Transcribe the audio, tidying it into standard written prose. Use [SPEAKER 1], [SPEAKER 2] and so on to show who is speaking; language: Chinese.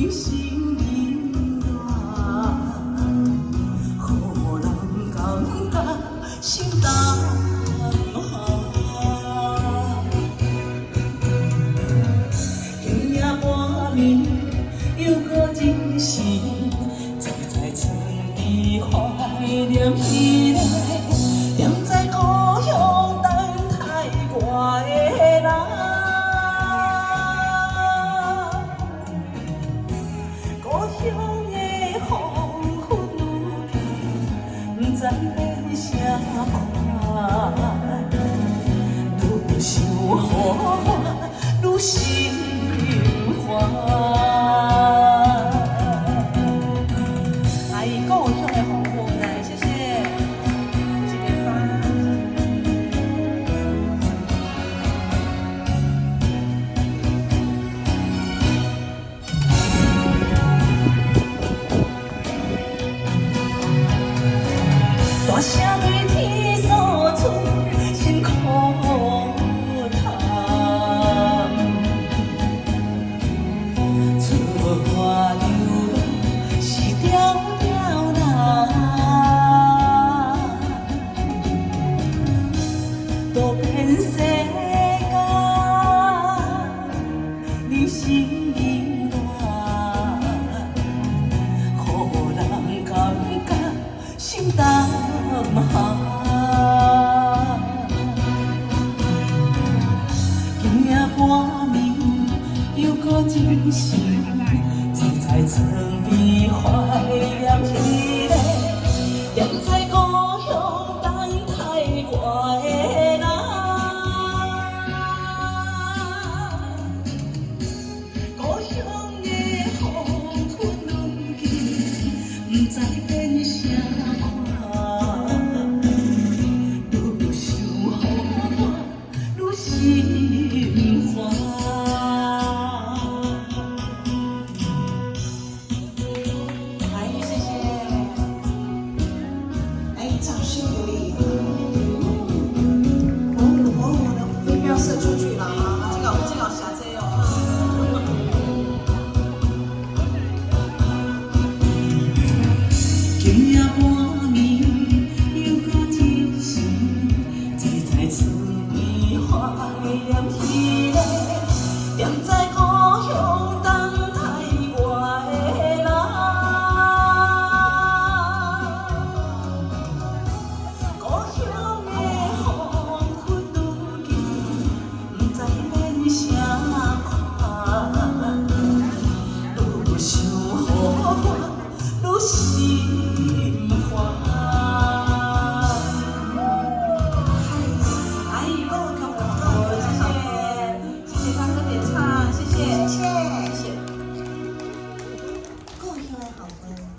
[SPEAKER 1] 你心意暖，互人感觉心重下。今夜半暝又搁真是，坐在床边怀念彼个，踮在故乡等待我的人。故乡的风云愈近，不知变啥款，愈想我愈心烦。阿姨，故乡的风云来，谢谢。这个花。大声对天诉出辛苦叹，出外流浪是条条人，多变世间，你心意暖，互人感觉心重下。今夜半暝又搁真是，坐在床边怀念彼个，踮在故乡等待我的人。故乡的风云愈近，不知变啥款，愈想我愈心烦。阿姨，谢谢。来，掌声鼓励。不要射出去了啊！这个下载哦。今夜半暝又搁真是，坐在床边怀念彼个，踮在故乡等待我的人。故乡的风云愈近，不知变啥款，愈想我愈心烦。阿姨，跟我跳舞，谢谢，谢谢他跟点唱，谢谢，谢谢。